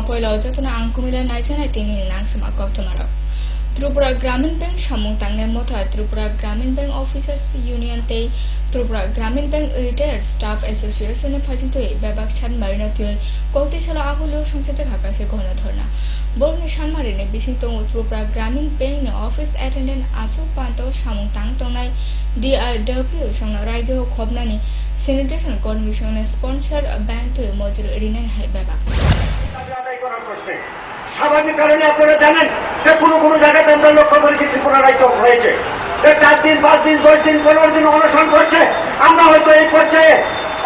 পয়লা যতনা আংকুমিলা নাইসানাই তিনি নাংসমা কক্টমারা ত্রিপুরা গ্রামীণ ব্যাংক সামুং তাংনে মথা ত্রিপুরা গ্রামীণ ব্যাংক অফিসার্স ইউনিয়ন তেই ত্রিপুরা গ্রামীণ ব্যাংক রিটায়ার্ড স্টাফ অ্যাসোসিয়েশনে ফাজিতই বেবাক সানমারিনা তুই কৌতিশালা আগুলো সংসদে খাকাছে গণধর্ণা বরনি সানমারিনে বিসিংতং ত্রিপুরা গ্রামীণ ব্যাংক অফিস অ্যাটেন্ডেন্ট আসুক পান্ত সামুং তাং তংনাই ডিআরডব্লিউ সংনা রাইদে খবনানি স্যানিটেশন কমিশনের স্পন্সর ব্যাংক তুই মজুর রিনান হাই বেবাক স্বাভাবিক কারণে আপনারা জানেন যে কোনো কোনো জায়গাতে আমরা লক্ষ্য করেছি ত্রিপুরা রাজ্য হয়েছে 4 দিন 5 দিন 10 দিন 15 দিন অনশন করছে আমরা হয়তো এই পর্যায়ে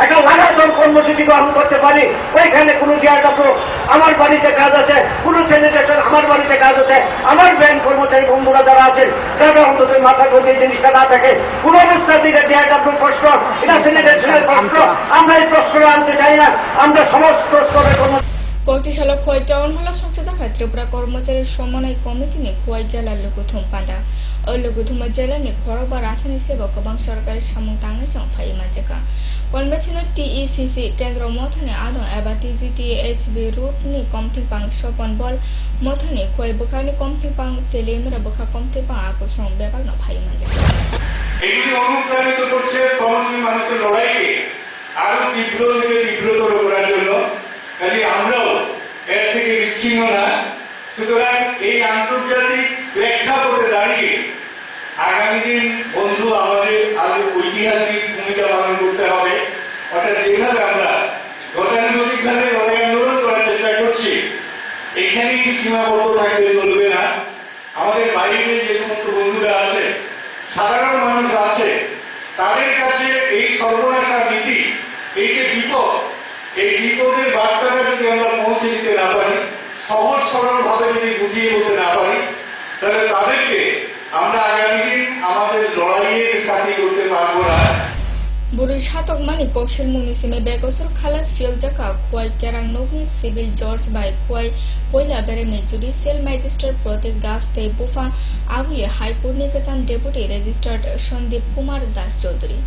একটা লাগাতার কর্মসূচি গ্রহণ করতে পারি ওইখানে কোনো ডিআরডব্লিউ আমার বাড়িতে কাজ আছে কোনো স্যানিটেশন আমার বাড়িতে কাজ আছে আমার ব্যাংক কর্মচারী বন্ধুরা যারা আছেন যারা অন্তত মাথার মধ্যে এই জিনিসটা না থাকে কোনো অবস্থা থেকে ডিআরডব্লিউ প্রশ্ন এটা স্যানিটেশনের প্রশ্ন আমরা এই প্রশ্ন আনতে চাই না আমরা সমস্ত স্তরের পৌটিশালা খোয়াই টাউন হল সংসদ ত্রিপুরা কর্মচারী সমন্বয় কমিটি নি খোয়াই জেলা লুকুথুম পান্ডা ও লুকুথুম জেলা নি খরবা রাসায়নিক সেবা গোবাং সরকারি সামুং তাংনে সংফাই মানজাকা কনভেনশন টিইসিসি কেন্দ্র মথনে আদং এবা টিজিটিএইচবি রুট নি কমথিং পাং সপন বল মথনে খোয়াই বকানি কমথিং পাং তেলিমরা বকা কমথিং পাং আকর্ষণ ব্যাপার ন ফাই মানজাকা এগুলি অনুপ্রাণিত করছে শ্রমজীবী মানুষের লড়াইকে আরো তীব্র থেকে তীব্রতর করার জন্য কাজে আমরাও এর থেকে বিচ্ছিন্ন না সুতরাং এই আন্তর্জাতিক প্রেক্ষাপটে দাঁড়িয়ে আগামী দিন বন্ধু আমাদের আরো ঐতিহাসিক ভূমিকা পালন করতে হবে অর্থাৎ যেভাবে আমরা গতানুগতিকভাবে লড়াই আন্দোলন করার চেষ্টা করছি এখানেই সীমাবদ্ধ থাকলে চলবে না আমাদের বাইরে যে সমস্ত বন্ধুরা আছে সাধারণ মানুষ আছে তাদের কাছে এই সর্বনাশা নীতি এই যে বিপদ এই বিপদের বার্তাটা যদি আমরা পৌঁছে দিতে না পারি সহজ সরল ভাবে যদি বুঝিয়ে বলতে না পারি তাহলে তাদেরকে আমরা আগামী দিন আমাদের লড়াইয়ের সাথী করতে পারবো না বুড়ি সাতক মানি পক্ষের মুনিসিমে বেগসর খালাস ফিয়কজাকা খোয়াই কেরাং নগনি সিভিল জর্জ বাই খোয়াই পয়লা বেরেমনি জুডিশিয়াল ম্যাজিস্ট্রেট প্রতীক দাস তে বুফা আগুয়ে হাইকোর্ট নি কেসান ডেপুটি রেজিস্ট্রার্ড সন্দীপ কুমার দাস চৌধুরী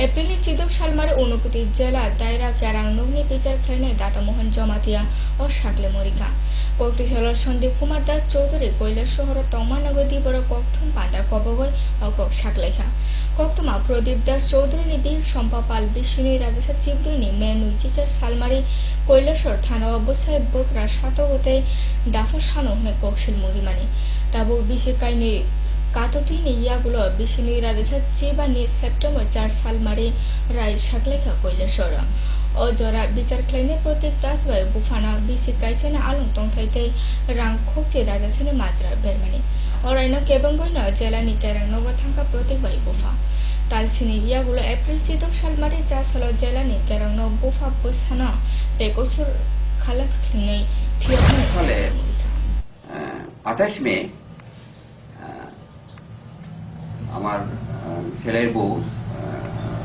এপ্রিলে চিদক সালমারে অনুভূতি জেলা দায়রা কেরাং নগনি বিচার খাইনে দাতামোহন জমাতিয়া ও সাকলে মরিকা পক্তিশালার সন্দীপ কুমার দাস চৌধুরী কৈলাস শহর তমানগর দিবর ককথম পাদা কবগয় ও কক সাকলেখা কক্তমা প্রদীপ দাস চৌধুরী বীর সম্পা পাল বিষ্ণু রাজেশা চিবড়ুইনি মেনু চিচার সালমারি কৈলাসর থানা অবস্থায় বকরা সাতগতে দাফা সানো হয়ে কৌশল মরিমানি তাবু বিশে কাইনি কাততুইনি ইয়াগুলো বিষ্ণু রাজেশা চিবানি সেপ্টেম্বর 4 সালমারি রায় সাকলেখা কৈলাসর ও জরা বিচার খাইনে প্রতীক দাস বাই বুফানা বিসি কাইছেনে আলং তংথাইতে রাং খোকচে রাজাছেনে মাজরা বেরমানি অরাইন কেবঙ্গইন জেলানি কেরাং নগর থাকা প্রতীক বাই বুফা তালছিনি ইয়াগুলো এপ্রিল চিদক সালমারি যা সল জেলানি কেরাং ন বুফা বুসানা বেকসুর খালাস খিনেই ফিয়নে 28 মে আমার ছেলের বউ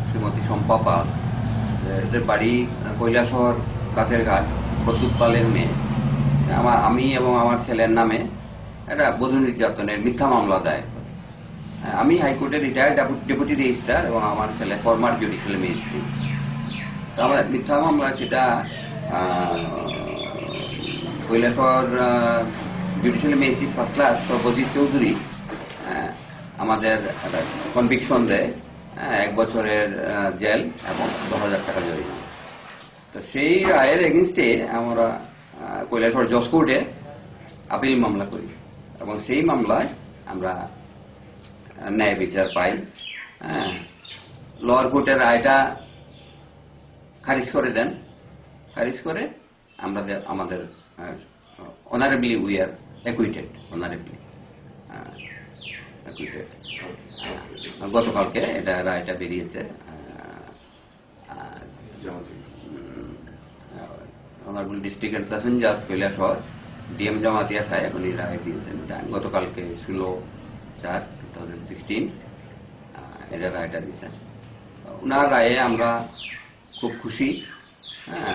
শ্রীমতী শম্পা পাল এদের বাড়ি কৈলাসহর কাছের ঘাট প্রদ্যুৎ পালের মেয়ে আমি এবং আমার ছেলের নামে একটা বধূ নির্যাতনের মিথ্যা মামলা দায় আমি হাইকোর্টের রিটায়ার্ড ডেপুটি রেজিস্ট্রার এবং আমার ছেলে ফরমার জুডিশিয়াল ম্যাজিস্ট্রেট তো আমার মিথ্যা মামলা সেটা Kailashahar judicial magistrate first class Sarbajit Chowdhury আমাদের কনভিকশন দেয় 1 বছরের জেল এবং 10,000 টাকা জরিমানা তো সেই রায়ের এগেইনস্টে আমরা কৈলাসহর জজ কোর্টে আপিল মামলা করি এবং সেই মামলায় আমরা ন্যায় বিচার পাই লোয়ার কোর্টের রায়টা খারিজ করে দেন খারিজ করে আমাদের অনারেবলি উই আর অ্যাকুইটেড অনারেবলি গতকালকে এটা রায়টা বেরিয়েছে অনারেবল ডিস্ট্রিক্ট এন্ড সেশন জাজ কৈলাসহর ডিএম জামাতিয়া সাহেব উনি রায় দিয়েছেন গতকালকে 16/4/2016 এটা রায়টা দিয়েছেন ওনার রায়ে আমরা খুব খুশি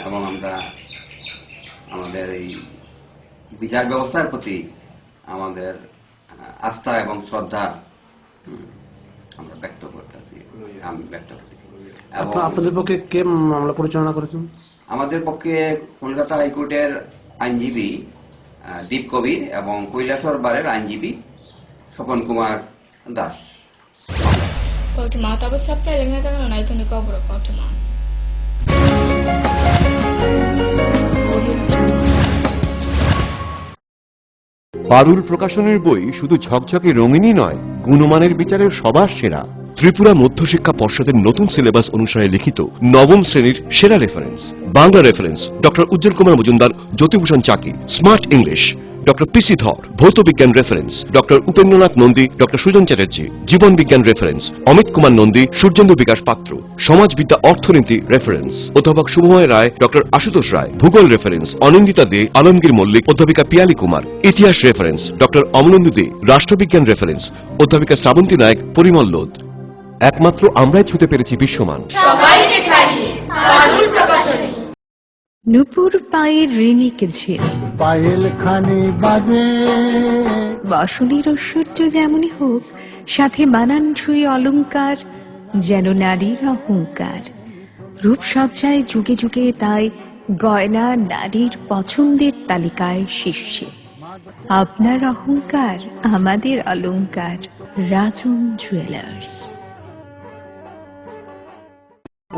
এবং আমরা আমাদের এই বিচার ব্যবস্থার প্রতি আমাদের আস্থা এবং শ্রদ্ধা আমরা ব্যক্ত করতেছি, আমি ব্যক্ত করি। এবং আপনাদের পক্ষে কে মামলা পরিচালনা করেছেন? আমাদের পক্ষে কলকাতা হাইকোর্টের আইনজীবী দীপ কবির এবং কৈলাসহর বারের আইনজীবী Swapan Kumar Das. Kautuma tapos sabta ilang na tanong na ito ni Pablo Kautuma. পারুল প্রকাশনের বই শুধু ঝকঝকে রঙিনই নয়, গুণমানের বিচারের সবার সেরা। ত্রিপুরা মধ্যশিক্ষা পর্ষদের নতুন সিলেবাস অনুসারে লিখিত নবম শ্রেণীর সেরা reference. Bangla reference doctor Ujjwal Kumar Majumdar, Jyotibhushan Chaki. Smart English doctor PC Dhar. ভৌত বিজ্ঞান reference doctor Upendranath Nandi, doctor Sujan Chatterjee. জীবন বিজ্ঞান রেফারেন্স অমিত কুমার নন্দী, সূর্যেন্দু বিকাশ পাত্র। সমাজবিদ্যা অর্থনীতি রেফারেন্স অধ্যাপক শুভময় রায়, ডক্টর আশুতোষ রায়। ভূগোল রেফারেন্স অনিন্দিতা দে, আলমগীর মল্লিক, অধ্যাপিকা পিয়ালি কুমার। ইতিহাস রেফারেন্স ডক্টর অমলেন্দু দে। রাষ্ট্রবিজ্ঞান রেফারেন্স অধ্যাপিকা শ্রাবন্তী নায়ক, পরিমল লোধ। একমাত্র আমরাই ছুতে পেরেছি বিশ্বমান। নুপুর পায়ের ঋণিক ঝিল, পায়েল খানি বাজে বাঁশুনির ঐশ্বর্য যেমনই হোক, সাথে মানানসই অলংকার, যেন নারীর অহংকার। রূপসজ্জায় যুগে যুগে তাই গয়না নারীর পছন্দের তালিকায় শীর্ষে। আপনার অহংকার আমাদের অলংকার। রাজন জুয়েলার্স।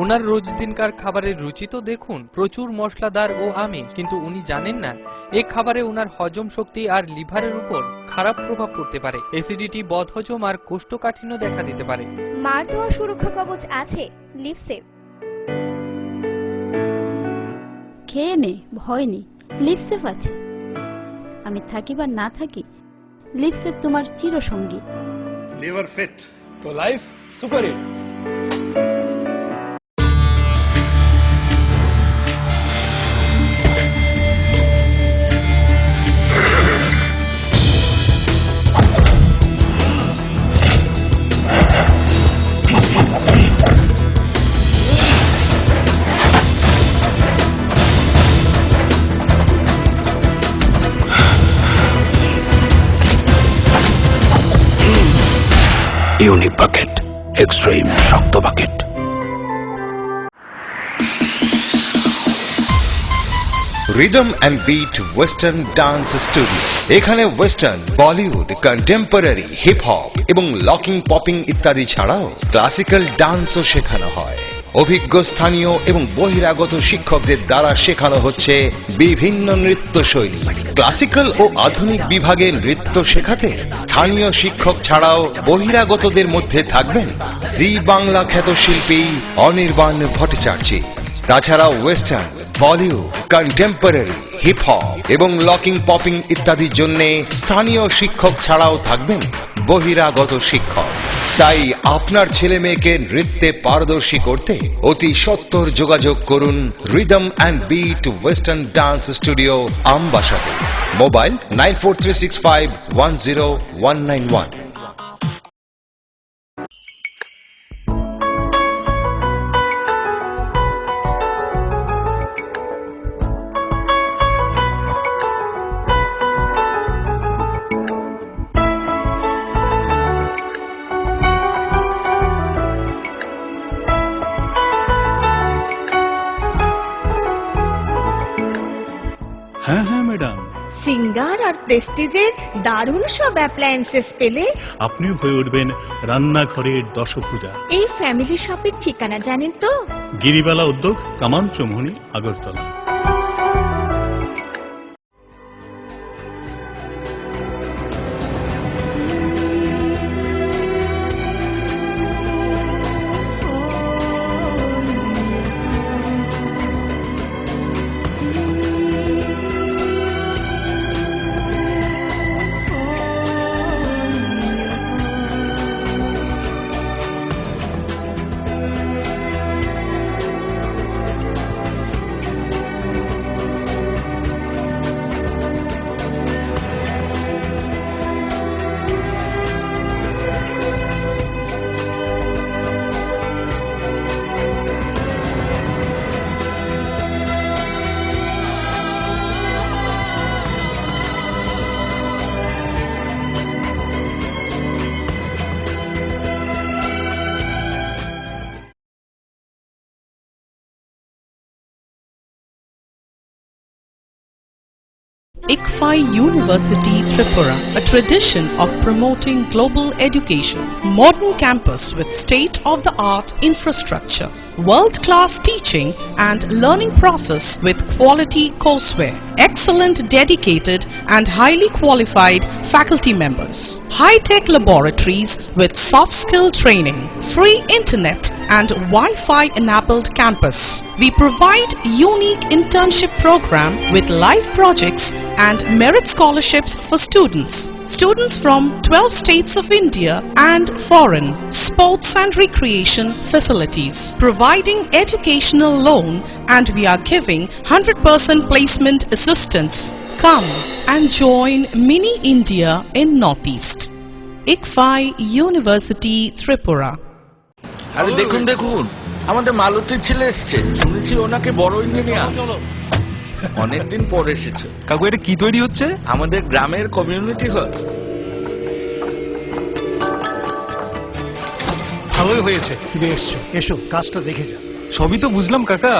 ওনার রোজ দিনকার খাবারের রুচি তো দেখুন, প্রচুর মশলাদার ও আমিষ, কিন্তু উনি জানেন না এই খাবারে ওনার হজম শক্তি আর লিভারের উপর খারাপ প্রভাব পড়তে পারে। অ্যাসিডিটি, বদহজম আর কোষ্ঠকাঠিন্য দেখা দিতে পারে। মার দেওয়া সুরক্ষা কবচ আছে লিভসেভ। খেয়ে নে, ভয় নেই, লিভসেভ আছে। আমি থাকি বা না থাকি, লিভসেভ তোমার চিরসঙ্গী। Liver fit to life super hit. Unique bucket, extreme শক্ত bucket. Rhythm and beat western dance studio. এখানে western, Bollywood, contemporary, hip hop এবং লকিং, পপিং ইত্যাদি ছাড়াও ক্লাসিক্যাল ডান্সও শেখানো হয়। অভিজ্ঞ স্থানীয় এবং বহিরাগত শিক্ষকদের দ্বারা শেখানো হচ্ছে বিভিন্ন নৃত্যশৈলী। ক্লাসিক্যাল ও আধুনিক বিভাগে নৃত্য শেখাতে স্থানীয় শিক্ষক ছাড়াও বহিরাগতদের মধ্যে থাকবেন জি বাংলা খ্যাত শিল্পী অনির্বাণ ভট্টাচার্য। তাছাড়া western, Bollywood, contemporary, hip hop এবং লকিং, পপিং ইত্যাদির জন্য স্থানীয় শিক্ষক ছাড়াও থাকবেন বহিরাগত শিক্ষক। তাই আপনার ছেলে মেয়েকে নৃত্যে পারদর্শী করতে অতি সত্বর যোগাযোগ করুন rhythm and beat western dance studio, আমবাসাতে। মোবাইল 9436510191। হ্যাঁ হ্যাঁ ম্যাডাম, সিঙ্গার আর প্রেস্টিজের দারুণ সব অ্যাপ্লায়েন্সেস পেলে আপনিও হয়ে উঠবেন রান্নাঘরের দশভুজা। এই ফ্যামিলি শপের ঠিকানা জানেন তো? গিরিবালা উদ্যোগ, কামান Chowmuhani, Agartala. ICFI University Tripura, a tradition of promoting global education, modern campus with state-of-the-art infrastructure, world-class teaching and learning process with quality courseware, excellent dedicated and highly qualified faculty members, high-tech laboratories with soft skill training, free internet and Wi-Fi enabled campus. We provide unique internship program with live projects and merit scholarships for students. Students from 12 states of India and foreign, sports and recreation facilities, providing educational loan, and we are giving 100% placement assistance. Come and join Mini India in Northeast. ICFI University Tripura. আরে দেখুন দেখুন আমাদের মালতীর ছেলে এসেছে, শুনেছি ওনাকে বড় engineer. অনেকদিন পর এসেছে। কাকু এটা কি তৈরি হচ্ছে? আমাদের গ্রামের কমিউনিটি হল। ভালোই হয়েছে তুমি এসছো, এসো কাজটা দেখে যা। সবই তো বুঝলাম কাকা,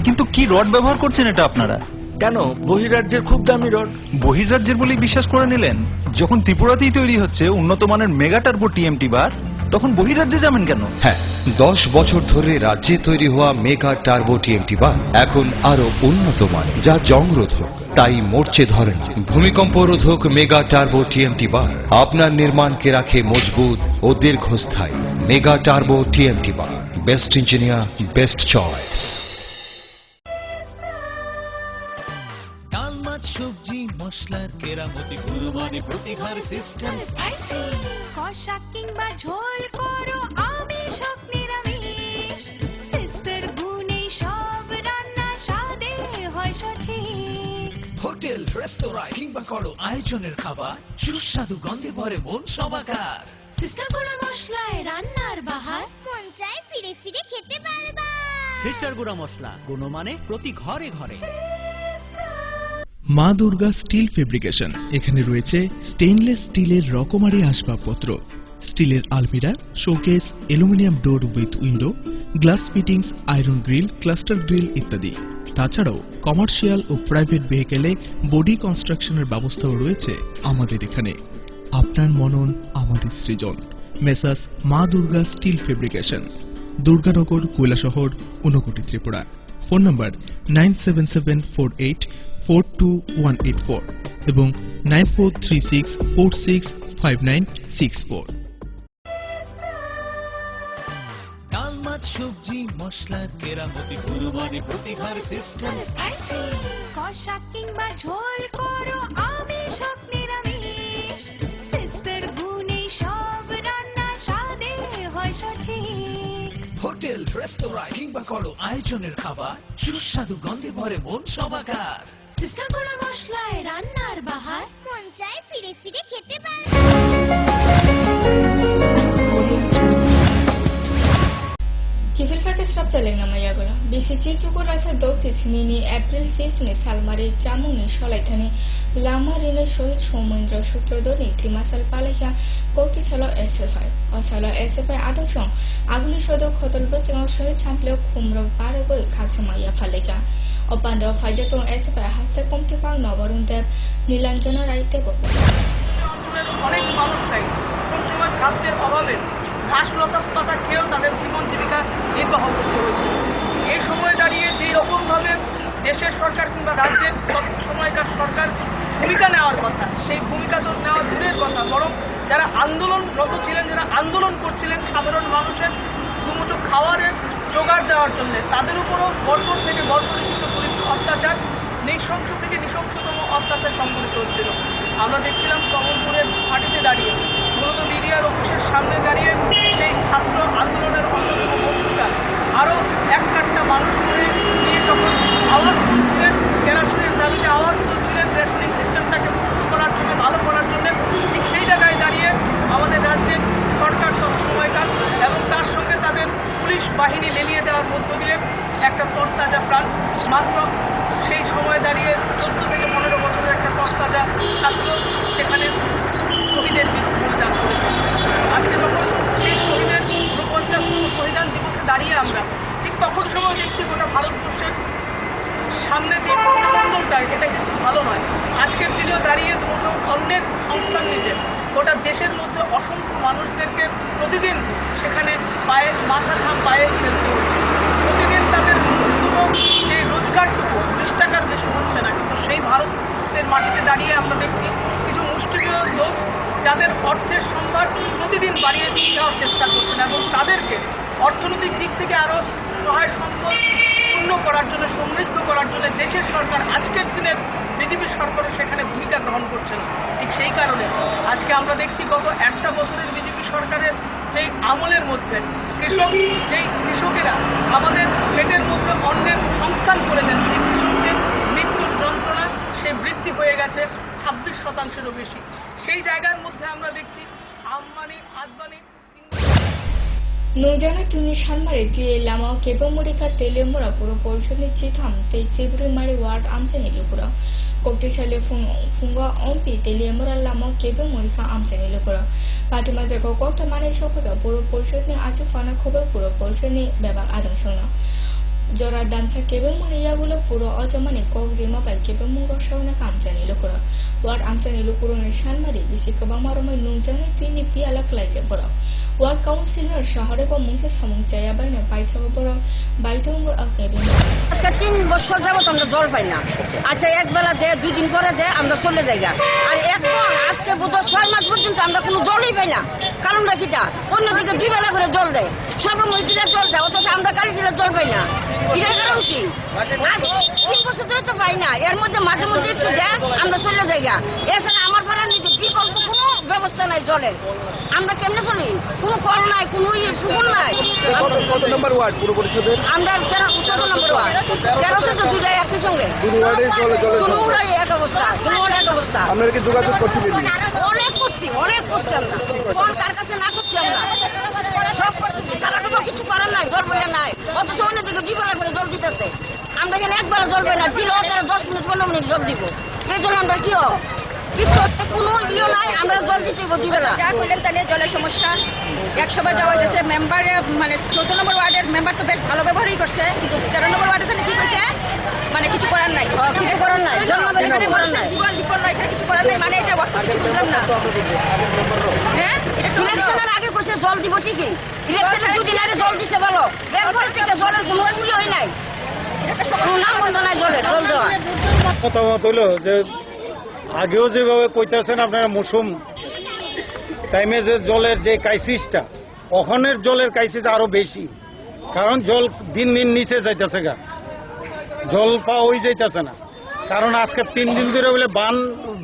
কিন্তু কি রড ব্যবহার করছেন এটা আপনারা? কেন, বহিরাজ্যের খুব দামি রড। বহিরাজ্যের বলেই বিশ্বাস করে নিলেন? যখন ত্রিপুরাতেই তৈরি হচ্ছে উন্নত মানের মেগা টার্বো টিএমটি বার, তখন বহিরাজ্যে যাবেন কেন? হ্যাঁ, 10 বছর ধরে রাজ্যে তৈরি হওয়া মেগা টার্বো টিএমটি বার এখন আরো উন্নত মানের, যা জংরোধক, তাই মরচে ধরেনি। ভূমিকম্প রোধক মেগা টার্বো টিএমটি বার আপনার নির্মাণকে রাখে মজবুত ও দীর্ঘস্থায়ী। মেগা টার্বো টিএমটি বার, বেস্ট ইঞ্জিনিয়ার, বেস্ট চয়েস। সবজি মশলার কেরামতি গুণমানে প্রতিঘর সিস্টেম স্পাইসি কষা কিংবা ঝোল করো আমিষ হোক নিরামিষ সিস্টার গুণে সব রান্না স্বাদে হয় সঠিক। হোটেল রেস্তোরাঁ কিংবা করো আয়োজনের খাবার সুস্বাদু গন্ধে ভরে মন সমাকার। সিস্টার গুঁড়া মশলায় রান্নার বাহার মন চায় ফিরে ফিরে খেতে পারবা। সিস্টার গুঁড়া মশলা গুণমানে প্রতি ঘরে ঘরে। মা দুর্গা স্টিল ফেব্রিকেশন, এখানে রয়েছে স্টেইনলেস স্টিলের রকমারি আসবাবপত্র, স্টিলের আলমিরা, showcase, aluminium door with window, glass fittings, iron grill, cluster grill ইত্যাদি। তাছাড়াও কমার্শিয়াল ও প্রাইভেট ভেহিকেলে বডি কনস্ট্রাকশনের ব্যবস্থাও রয়েছে আমাদের এখানে। আপনার মনন আমাদের সৃজন। Messrs Maa Durga steel fabrication, Durganagar, Kailashahar, Unakoti, Tripura. Phone number 9774842184 এবং 9436465964। ডাল মাছ সবজি মশলার কেরামতি গুণমানে প্রতিঘর সিস্টেম স্পাইসি কষা কিংবা ঝোল করো আমিষ হোক নিরামিষ সিস্টার গুণে সব রান্না স্বাদে হয় সঠিক। হোটেল রেস্তোরাঁ কিংবা করো আয়োজনের খাবার সুস্বাদু গন্ধে ভরে মন সমাকার। সিস্টার গুঁড়া মশলায় রান্নার বাহার মন চায় ফিরে ফিরে খেতে পারবা। Kifilfake strap seleng nama yagola. Bisi cukur rasa dokti sini April sini salmari camuni solaitani lama rine shohid Somendra Sutrodoni Trimasal Palahya Koti Salo SFI. Osalo SFI adoption aguli shodor khotol boseng shohid champleo khumro paragoi khaksamaya faleka. Opande Fajatong SFI halte komti pang Novarun Dev Nilanjana Raite Bobo. অনেক মানুষ থাকে কোন সময় খাদ্যের অভাবে ঘাসলতা পাতা খেয়েও তাদের জীবন জীবিকা নির্বাহ করতে হয়েছে। এই সময় দাঁড়িয়ে যেই রকমভাবে দেশের সরকার কিংবা রাজ্যের সময়কার সরকার ভূমিকা নেওয়ার কথা, সেই ভূমিকা তো নেওয়া দূরের কথা, বরং যারা আন্দোলনরত ছিলেন, যারা আন্দোলন করছিলেন সাধারণ মানুষের দুমুঠো খাওয়ারের জোগাড় দেওয়ার জন্য, তাদের উপরও বর্বর থেকে বর্বরিচিত পুলিশ অত্যাচার, নৃশংস থেকে নৃশংসতম অত্যাচার সংঘটিত হচ্ছিল। আমরা দেখছিলাম কমলপুরের ঘাটিতে দাঁড়িয়ে, মূলত মিডিয়ার অফিসের সামনে দাঁড়িয়ে সেই ছাত্র আন্দোলনের অন্যতম ভূমিকা আরও একটা মানুষ করে নিয়ে যখন আওয়াজ তুলছিলেন, কেরাসিনের দাবিতে আওয়াজ তুলছিলেন রেশনিং সিস্টেমটাকে মুক্ত করার জন্য, ভালো করার জন্য, ঠিক সেই জায়গায় দাঁড়িয়ে আমাদের রাজ্যের সরকার সময়কাল এবং তার সঙ্গে তাদের পুলিশ বাহিনী লেলিয়ে দেওয়ার মধ্য দিয়ে একটা তরতাজা প্রাণ মাত্র সেই সময় দাঁড়িয়ে 14 থেকে 15 বছরের একটা তরতাজা ছাত্র সেখানে শহীদের বলিদান করেছে। আজকে যখন সেই শহীদের 49তম শহীদান দিবসে দাঁড়িয়ে আমরা ঠিক তখন সময় দেখছি গোটা ভারতবর্ষের সামনে যে প্রতিবন্ধনটা, এটা কিন্তু ভালো নয়। আজকে দেশের মধ্যে অসংখ্য মানুষদেরকে প্রতিদিন সেখানে মাথা ঘাম পায়ে ফেলতে হচ্ছে। প্রতিদিন তাদের যে রোজগারটুকু 20 টাকার বেশি হচ্ছে না, কিন্তু সেই ভারতের মাটিতে দাঁড়িয়ে আমরা দেখছি কিছু মুষ্টিমেয় লোক যাদের অর্থের সম্ভার প্রতিদিন বাড়িয়ে দেওয়ার চেষ্টা করছেন এবং তাদেরকে অর্থনৈতিক দিক থেকে আরও সহায় সম্পদ পূর্ণ করার জন্য, সমৃদ্ধ করার জন্য দেশের সরকার, আজকের দিনের বিজেপি সরকারও সেখানে ভূমিকা গ্রহণ করছেন। ঠিক সেই কারণে আজকে আমরা দেখছি গত একটা বছরের বিজেপি সরকারের যেই আমলের মধ্যে কৃষকেরা আমাদের পেটের মধ্যে অন্যের সংস্থান করে দেন, সেই কৃষকদের মৃত্যুর যন্ত্রণা সে বৃদ্ধি হয়ে গেছে 26%-এরও বেশি। সেই জায়গার মধ্যে আমরা দেখছি Ambani Advani Nujana tuni shanmare tuye lama kebo murika telemura puro porshoni chitham te chiburi mari ward amchani lupura kokte chale funga ompi telemura lama kebo murika amchani lupura patima jago kokta mane shokoda puro porshoni achu fana khobe puro porshoni bebak adang songna jora dancha kebo muriya gulo puro ajamani kok rima pai kebo muro shona kamchani lupura ward amchani lupura ne shanmare bisi kabang maromai nujana tuni piala klaije pura ward councillor শহরে বা মুখে সমুচায়া বাইনা পাইথা বড় বাইতঙ্গ আকেবে আজকে 3 বছর যাবত আমরা জল পাই না। আচ্ছা এক বেলা দে, 2 দিন পরে দে, আমরা চলে যাই। আর এখন আজকে বুধ 6 মাস পর্যন্ত আমরা কোনো জলই পাই না। কারণটা কিটা? অন্যদিকে 2 বেলা করে জল দেয়, সর্বমহিলা জল দেয়, অথচ আমরা কালী জল পাই না। এর কারণ কি? আজ 3 বছর ধরে তো পাই না। এর মধ্যে মাঝে মধ্যে একটু দেয়, আমরা চলে যাই। এছাড়া আমার পাড়ার নিতে বিকল্প কোনো ব্যবস্থা নাই জলের। আমরা কেমনে চলি? কোনো কল নাই, কোনো সুগুন নাই। কত নম্বর ওয়ার্ড পুরো পরিষদের? আমরা 14 নম্বর ওয়ার্ড। 13 তো দুই একই সঙ্গে। দুই এক অবস্থা, এক অবস্থা। আপনারা কি যোগাযোগ করছিলেন? অনেক করছি আমরা। কোন কার কাছে না করছি আমরা? সব করছি, সারাটুকু কিছু করার নাই, জল বলে নাই। অথচ অন্যদিকে 2 বেলা করে জল দিতেছে। আমরা এখানে একবেলা জল পাই না, দিলেও তারা 10 মিনিট 15 মিনিট জল দিব। এই জন্য আমরা কি হোক কোনো ইয়ে নাই, আমরা জল দিতে যা করলেন তা নিয়ে জলের সমস্যা 100 বার যাওয়া গেছে। মেম্বারে মানে 14 নম্বর ওয়ার্ডের মেম্বার তো বেশ ভালো ব্যবহারই করছে, কিন্তু 13 নম্বর ওয়ার্ডে কি করছে মানে কিছু করার নাই, কিছু করার নাই, জীবন বিপন্ন, এখানে কিছু করার নাই। মানে এটা বর্তমানে কিছু বুঝলাম না। হ্যাঁ, ইলেকশনের আগে করছে জল দিব ঠিকই, ইলেকশনের 2 দিন আগে জল দিছে ভালো, এরপরে থেকে জলের কোনো ইয়ে নাই, নাম বন্ধ নাই জলের, জল দেওয়া। মতামত হলো যে আগেও যেভাবে কইতেছেন আপনারা মৌসুম টাইমে যে জলের যে ক্রাইসিসটা, ওখানের জলের ক্রাইসিস আরো বেশি, কারণ জল দিন দিন নিচে যাইতেছে, জল পাওয়াই যাইতেছে না। কারণ আজকে 3 দিন ধরে বলে বান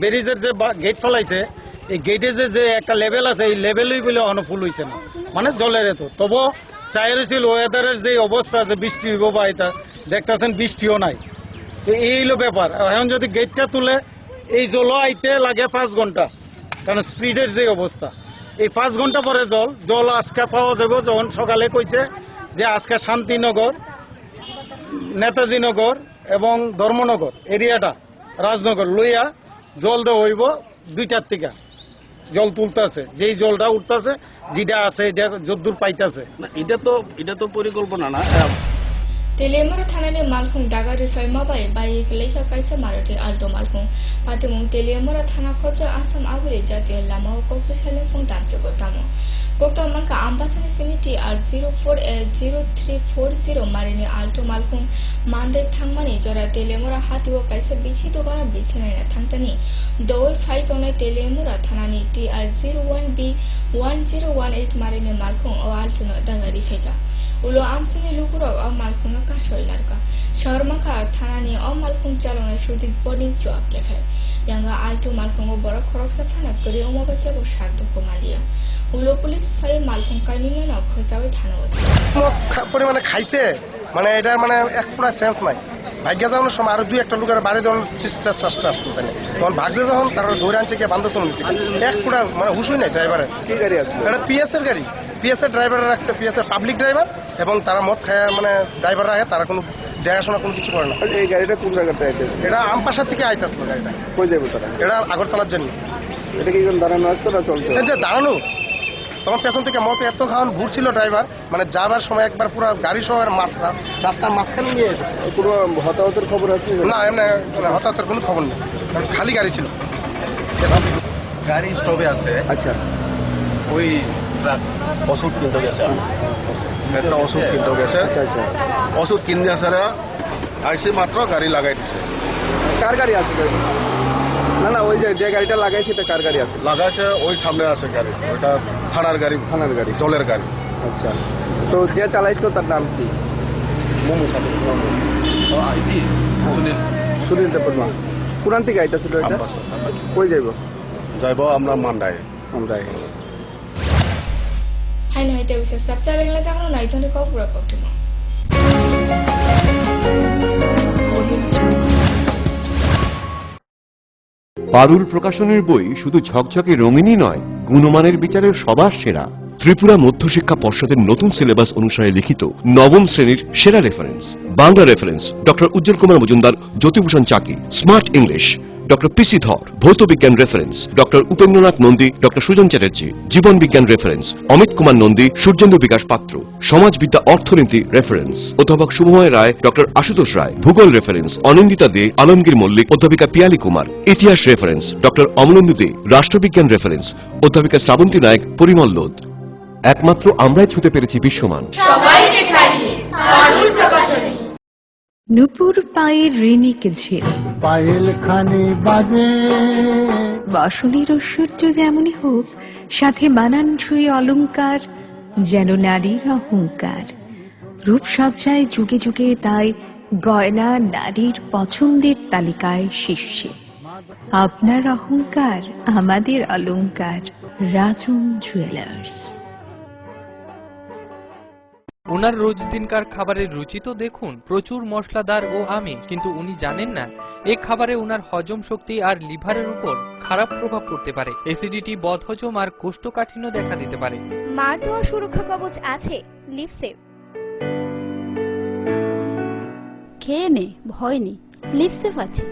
ব্যারিজের যে গেট ফেলাইছে, এই গেটে যে একটা লেভেল আছে, এই লেভেলই বলে অনুফুল হয়েছে না, মানে জলের এত। তবু চাই রয়েছিল ওয়েদারের যে অবস্থা আছে, বৃষ্টি হইব বা এটা দেখতেছেন বৃষ্টিও নাই। তো এই হলো ব্যাপার। এখন যদি গেটটা তুলে এই জল আইতে লাগে 5 ঘন্টা, কারণ স্পিডের যে অবস্থা, এই 5 ঘন্টা পরে জল আজকে পাওয়া যাবে। যখন সকালে কইছে যে আজকে শান্তিনগর, নেতাজি নগর এবং ধর্মনগর এরিয়াটা, রাজনগর লইয়া জল দেওয়া হইব 2টার থেকে জল তুলতেছে, যেই জলটা উঠতেছে, যেটা আছে এটা যদ্দূর পাইতেছে। এটা তো পরিকল্পনা না। Telemura thanani malkhung daga rifai mabai bai leikha kaisa marati alto malkhung patimung Telemura thana khotja asam agule jatiyo lama kokte sale phung damche gotamo kokta manka ambasani simiti ar 040340 marini alto malkhung mande thangmani jora Telemura hatiwo kaisa bichi dogana bithanai na thangtani doi phai tonai Telemura thanani TR 01B 1018 marini malkhung o alto no daga rifeka ulo amchani lukurok o malkhung ka sollarka shormaka thanani o malkhung chalona sujit boarding job kefe yanga alto malkhung o bora khoroksa thana kori omoba kebo shaddo komalia ulo police phai malkhung kanino na khojawe thana পরিমাণে খাইছে, মানে এটার মানে এক ফুটা sense নাই। ভাগ্য যাওয়ানোর সময় আরো 2-1টা লোকের বাইরে যখন চেষ্টা আসতো, তখন ভাগছে যখন তারা ধরে আনছে কি বান্ধব এক ফুটা মানে হুশুই নাই ড্রাইভারের। কি গাড়ি আছে? এটা পিএস এর গাড়ি, পিএস এর ড্রাইভার রাখছে, পিএস এর পাবলিক ড্রাইভার, এবং তারা মদ খায় মানে ড্রাইভার রাখে, তারা কোনো দেখাশোনা কোনো কিছু করে না। এই গাড়িটা কোন জায়গাতে আইতেছে? এটা আমপাশা থেকে আইতেছিল গাড়িটা। কই যাবে তারা? এটা আগরতলার জন্য। এটা কি দাঁড়ানো আসতো না চলছে? এটা দাঁড়ানো, তখন পেছন থেকে মতো এত খাওয়ান ঘুরছিল ড্রাইভার, মানে যাবার সময় একবার পুরো গাড়ি সহ রাস্তার মাঝখানে নিয়ে এসেছে। পুরো হতাহতের খবর আছে না? এমনি হতাহতের কোনো খবর নেই, খালি গাড়ি ছিল, গাড়ি স্টপে আছে। আচ্ছা, ওই ওষুধ কিনতে গেছে একটা ওষুধ কিনতে গেছে ওষুধ কিনে আসার আইসি মাত্র গাড়ি লাগাই দিছে কার গাড়ি আছে না না ওই যে গাড়িটা লাগাইছে এটা কার গাড়ি আছে লাগাইছে ওই সামনে আছে গাড়ি ওইটা থানার গাড়ি জলের গাড়ি আচ্ছা তো যে চালাইছিল তার নাম কি সুনীল দেববর্মা কোরআন থেকে গাড়িটা ছিল এটা কই যাইব আমরা মান্দায় Hai nói tiêu sẽ sắp ra lên là chắc nó này thôi có vừa có được không? পারুল প্রকাশনের বই শুধু ঝকঝকে রঙিনই নয়, গুণমানের বিচারের সবার সেরা। ত্রিপুরা মধ্যশিক্ষা পর্ষদের নতুন সিলেবাস অনুসারে লিখিত নবম শ্রেণীর সেরা reference. Bangla reference doctor Ujjwal Kumar Majumdar, Jyotibhushan Chaki. Smart English doctor PC Dhar. ভৌত বিজ্ঞান reference doctor Upendranath Nandi, doctor Sujan Chatterjee. জীবন বিজ্ঞান রেফারেন্স অমিত কুমার নন্দী, সূর্যেন্দু বিকাশ পাত্র। সমাজবিদ্যা অর্থনীতি রেফারেন্স অধ্যাপক শুভময় রায়, ডক্টর আশুতোষ রায়। ভূগোল রেফারেন্স অনিন্দিতা দে, আলমগীর মল্লিক, অধ্যাপিকা পিয়ালি কুমার। ইতিহাস রেফারেন্স ডক্টর অমলেন্দু দে। রাষ্ট্রবিজ্ঞান রেফারেন্স অধ্যাপিকা শ্রাবন্তী নায়ক, পরিমল লোদ। একমাত্র আমরাই ছুতে পেরেছি বিশ্বমান। সবাইকে ছাড়িয়ে পারুল প্রকাশনী। নুপুর পায়ের ঋণিক ঝিল পায়েল খানি বাজে বাসনের ঐশ্বর্য যেমনই হোক, সাথে মানানসই অলংকার, যেন নারীর অহংকার। রূপসজ্জায় যুগে যুগে তাই গয়না নারীর পছন্দের তালিকায় শীর্ষে। আপনার অহংকার আমাদের অলংকার। রাজুন জুয়েলার্স। ওনার রোজ দিনকার খাবারের রুচি তো দেখুন, প্রচুর মশলাদার ও আমিষ, কিন্তু উনি জানেন না এই খাবারে ওনার হজম শক্তি আর লিভারের উপর খারাপ প্রভাব পড়তে পারে। অ্যাসিডিটি, বদহজম আর কোষ্ঠকাঠিন্য দেখা দিতে পারে। মার দেওয়া সুরক্ষা কবচ আছে লিভসেভ। খেয়ে নে, ভয় নেই, লিভসেভ আছে।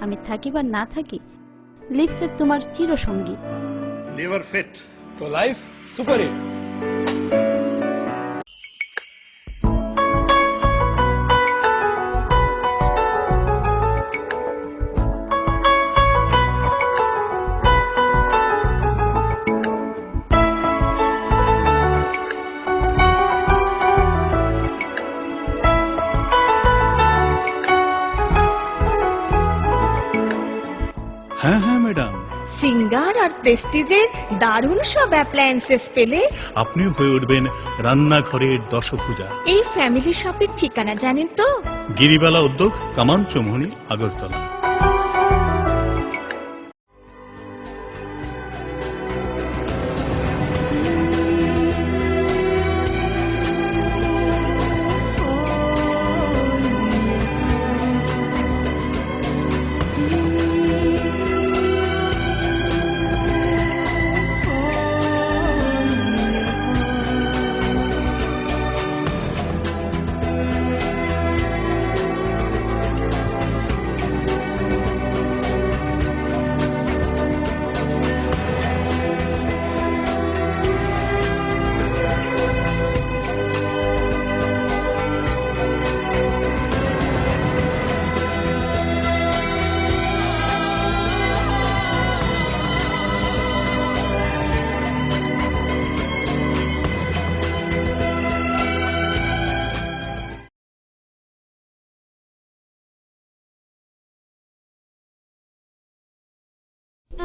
আমি থাকি বা না থাকি, লিভসেভ তোমার চিরসঙ্গী। Liver fit to life super hit. হ্যাঁ হ্যাঁ ম্যাডাম, সিঙ্গার আর প্রেস্টিজের দারুণ সব অ্যাপ্লায়েন্সেস পেলে আপনিও হয়ে উঠবেন রান্নাঘরের দশভুজা। এই ফ্যামিলি শপের ঠিকানা জানেন তো? গিরিবালা উদ্যোগ, কামান Chowmuhani, Agartala.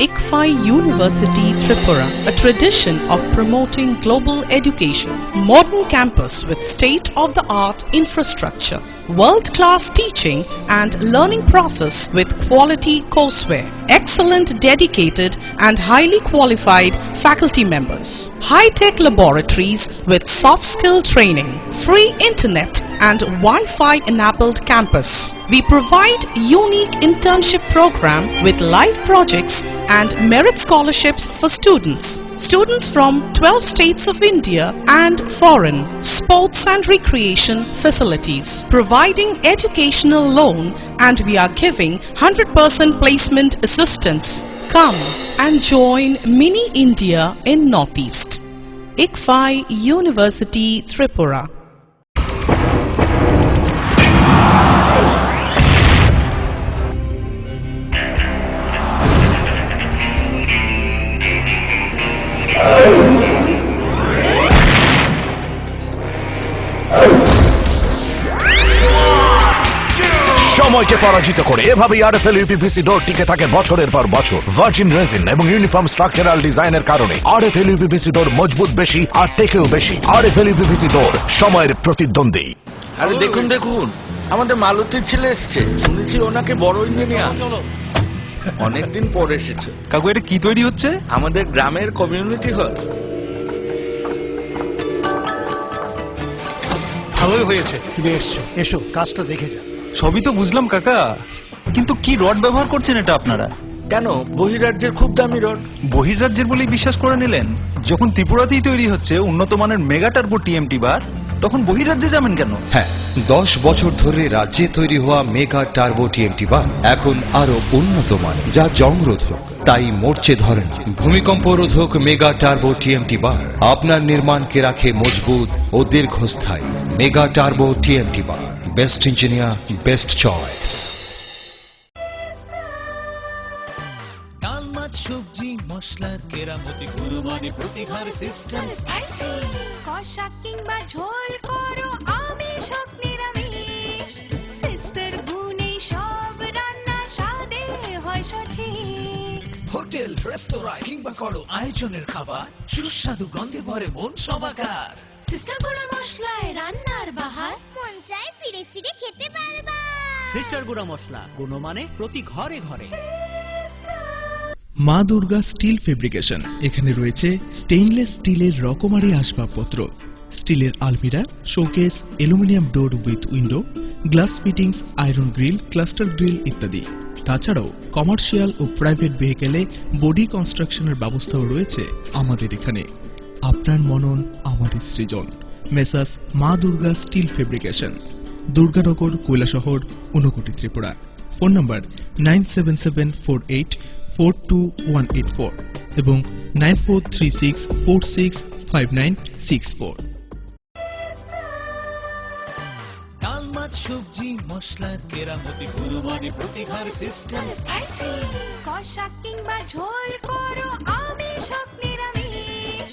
ICFI University Tripura, a tradition of promoting global education, modern campus with state-of-the-art infrastructure, world-class teaching and learning process with quality courseware, excellent, dedicated and highly qualified faculty members, high-tech laboratories with soft skill training, free internet and Wi-Fi enabled campus. We provide unique internship program with live projects and merit scholarships for students. Students from 12 states of India and foreign. Sports and recreation facilities. Providing educational loan, and we are giving 100% placement assistance. Come and join Mini India in Northeast. ICFI University Tripura. শক্তিকে পরাজিত করে এভাবেই RFL uPVC ডোর টিকে থাকে বছরের পর বছর। Virgin resin এবং ইউনিফর্ম স্ট্রাকচারাল ডিজাইনের কারণে আরএফএল ইউপিভিসি ডোর মজবুত বেশি আর টেকেও বেশি। আরএফএল ইউপিভিসি ডোর সময়ের প্রতিদ্বন্দ্বী। আরে দেখুন দেখুন, আমাদের মালতীর ছেলে এসছে, শুনেছি ওনাকে বড় ইঞ্জিনিয়ার। অনেকদিন পর এসেছে। কাকু এটা কি তৈরি হচ্ছে? আমাদের গ্রামের কমিউনিটি হল। ভালোই হয়েছে তুমি এসছো, এসো কাজটা দেখে যা। সবই তো বুঝলাম কাকা, কিন্তু কি রড ব্যবহার করছেন এটা আপনারা? কেন, বহিরাজ্যের খুব দামি রড। বহিরাজ্যের বলেই বিশ্বাস করে নিলেন? যখন ত্রিপুরাতেই তৈরি হচ্ছে উন্নত মানের মেগা টার্বো টিএমটি বার, তখন বহিরাজ্যে যাবেন কেন? হ্যাঁ, 10 বছর ধরে রাজ্যে তৈরি হওয়া মেগা টার্বো টিএমটি বার এখন আরো উন্নত মানের, যা জংরোধক, তাই মরচে ধরে না। ভূমিকম্প রোধক মেগা টার্বো টিএমটি বার আপনার নির্মাণকে রাখে মজবুত ও দীর্ঘস্থায়ী। মেগা টার্বো টিএমটি বার, বেস্ট ইঞ্জিনিয়ার, বেস্ট চয়েস। ডাল মাছ সবজি মশলার কেরামতি গুণমানে প্রতিঘার সিস্টেম স্পাইসি। কষা কিংবা ঝোল করো আমিষ হোক নিরামিষ, সিস্টার গুণে সব রান্না স্বাদে হয় সঠিক। হোটেল রেস্তোরাঁ কিংবা করো আয়োজনের খাবার, সুস্বাদু গন্ধে ভরে মন সবাকার। সিস্টার গুঁড়া মশলায় রান্নার বাহার, মন চায় ফিরে ফিরে খেতে পারবা। সিস্টার গুঁড়া মশলা, গুণমানে প্রতি ঘরে ঘরে। মা দুর্গা স্টিল ফেব্রিকেশন, এখানে রয়েছে স্টেইনলেস স্টিলের রকমারি আসবাবপত্র, স্টিলের আলমিরা, showcase, aluminium door with window, glass fittings, iron grill, cluster grill ইত্যাদি। তাছাড়াও কমার্শিয়াল ও প্রাইভেট ভেহিকেলে বডি কনস্ট্রাকশনের ব্যবস্থাও রয়েছে আমাদের এখানে। আপনার মনন আমাদের সৃজন। Messrs Maa Durga steel fabrication, Durganagar, Kailashahar, Unakoti, Tripura. Phone number 9774842184 এবং 9436465964। ডাল মাছ সবজি মশলার কেরামতি গুণমানে প্রতিঘার সিস্টেম স্পাইসি। কষা কিংবা ঝোল করো আমিষ হোক নিরামিষ,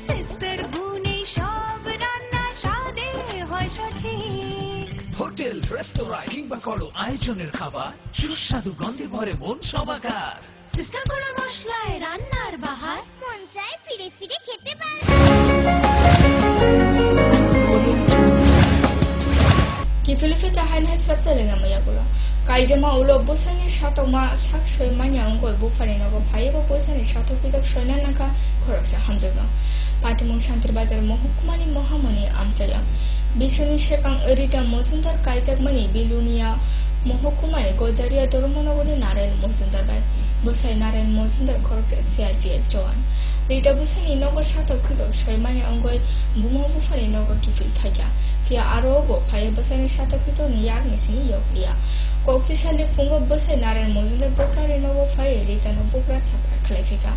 সিস্টার গুণে সব রান্না স্বাদে হয় সঠিক। হোটেল রেস্তোরাঁ কিংবা করো আয়োজনের খাবার, সুস্বাদু গন্ধে ভরে মন সবাকার। সিস্টার গুঁড়া মশলায় রান্নার বাহার, মন চায় ফিরে ফিরে খেতে পারবা। Kifilifika hain hai srap chale na maya pura. Kaijama ulo busani shatoma sak shoi manya ongoi bufani nago bhai bo busani shatok pidak shoina naka khoroksa hamjoga. Patimong Shantir Bazar Mohukumani Mohamani Amchaya. Bishoni Shekang Erita Mozundar Kaijak Mani Bilunia Mohukumani Gojaria Doromonogoni Naren Mozundar Bai. Busai Naren Mozundar Korke CIPF Joan. Rita Busani Nogo Shatok Pidak shoi manya ongoi Bumo Bufani Nogo Kifil Thaya. Pia arobo phaya basani shatok pito niyak nisini yoklia. Kokti shali fungo basai Naren Mozundar Bokra Renovo Phaya Rita no Bokra Sapra Kalefika.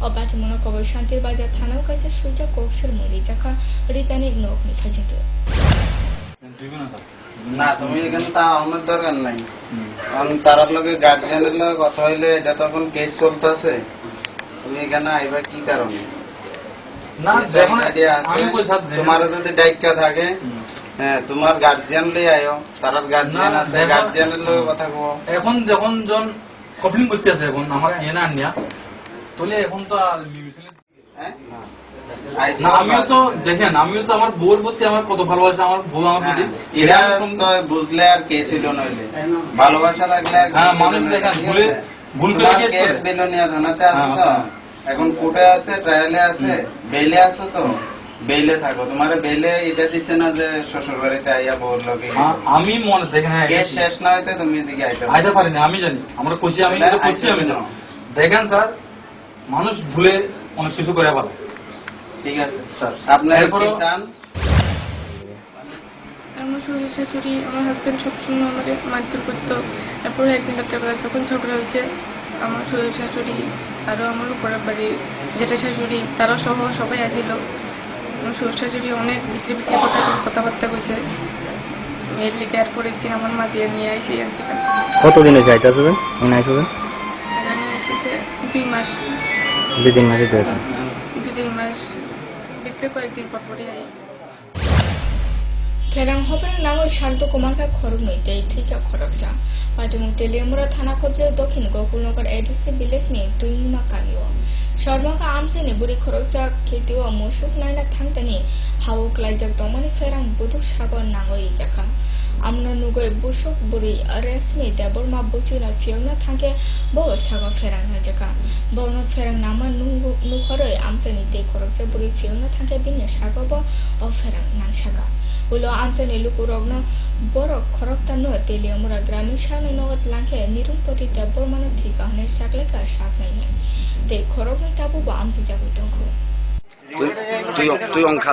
Obati Mono Kobo Shantir Bazar Thano Kaise Shuja Kokshur Muli Jaka Ritani Nok Nikajito. না তুমি এখানে তা আমার দরকার নাই, কারণ তারার লগে গার্জিয়ানের লগে কথা হইলে এটা তখন কেস চলতেছে। তুমি এখানে আইবা কি কারণে? না যখন আমি বলছি তোমার যদি দায়িত্ব থাকে, হ্যাঁ তোমার গার্জিয়ান লই আইও, তারার গার্জিয়ান আছে, গার্জিয়ানের লগে কথা কও। এখন যখন জন কমপ্লেইন করতেছে, এখন আমার এনা আনিয়া তোলে এখন তো না, আমিও তো দেখেন, আমিও তো আমার বউর প্রতি আমার কত ভালোবাসা, আমার বউ আমার প্রতি এটা তো বুঝলে আর কে ছিল নইলে ভালোবাসা থাকলে হ্যাঁ মানুষ দেখেন ভুল করে কেস করে বেলোনিয়া থানাতে আছে তো, এখন কোর্টে আছে, ট্রায়ালে আছে, বেইলে আছে, তো বেইলে থাকো। তোমার বেইলে এটা দিছে না যে শ্বশুর বাড়িতে আইয়া বউর লগে? আমি মনে দেখেন হ্যাঁ কেস শেষ না হইতে তুমি এদিকে আইতে পারি না, আমি জানি, আমরা খুশি, আমি এটা করছি, আমি জানি। দেখেন স্যার, মানুষ ভুলে অনেক কিছু করে ভালো। ঠিক আছে স্যার, আপনার কি চান? আমার শ্বশুর শাশুড়ি, আমার হাজবেন্ড সবসময় আমাকে মারধর করতো। তারপরে একদিন রাত্রেবেলা যখন ঝগড়া হয়েছে, আমার শ্বশুর শাশুড়ি আরও আমার উপর বাড়ি যেটা শাশুড়ি তারা সহ সবাই আসিল। আমার শ্বশুর শাশুড়ি অনেক বিশ্রী বিশ্রী কথাবার্তা কইছে। এর লিখে এরপর একদিন আমার মাঝে নিয়ে আসি। কতদিন হয়েছে আইতেছেন? এসেছে 2 মাস। 2-3 মাসে হয়েছে। 2-3 মাস ভিতরে কয়েকদিন পর পরে Ferang hoperang nangoi shakdo komaka khorok noi tei thika khoroksa. Patumung Teliamura thana khobje dokhin Gokulnagar ADC village ni tuingma kamio. Sharmaka amse ni buri khoroksa khetiwa mosuk naina thangtani hawo klaijak tomani ferang buduk sagon nangoi jaka. Amna nugoi busuk buri resmi deborma buchina fiona thangke bo sago ferang na jaka. Bono ferang nama nukhoroi amse ni te khoroksa buri fiona thangke binne sago bo o ferang nang saga. Ulo amsani lukurogna borok khorokta no Teliamura gramin shano nogot langke nirumpoti tebor mano thika hane sakleka saknai nai te khorokna tabu ba amsi jabu tongko তুই অংখা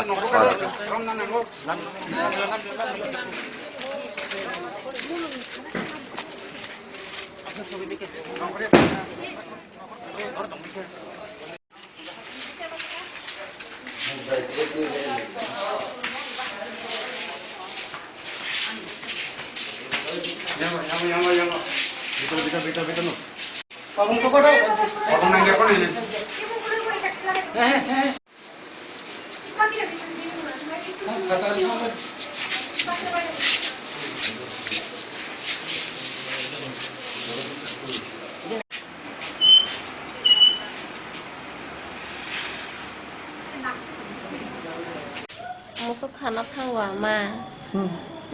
Masuk khana thangwa ma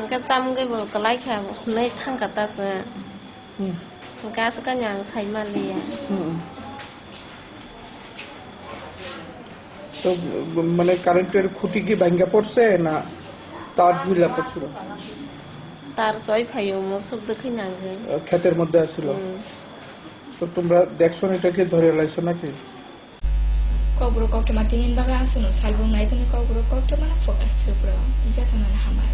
ka tam cái bol kalai kha nei thang ka ta sa ka sa ka nyang sai ma liya তো মানে কারেন্টের খুঁটি কি ভাঙা পড়ছে না তার ঝুলা পড়ছিল তার জয় ভাইও মসুক দেখি নাগে ক্ষেতের মধ্যে আছিল তো তোমরা দেখছো এটাকে ধরে লাইছো নাকি Kobro kokto matinin baga asuno salbung naitani kobro kokto mana fokas tripura ija tanana hamai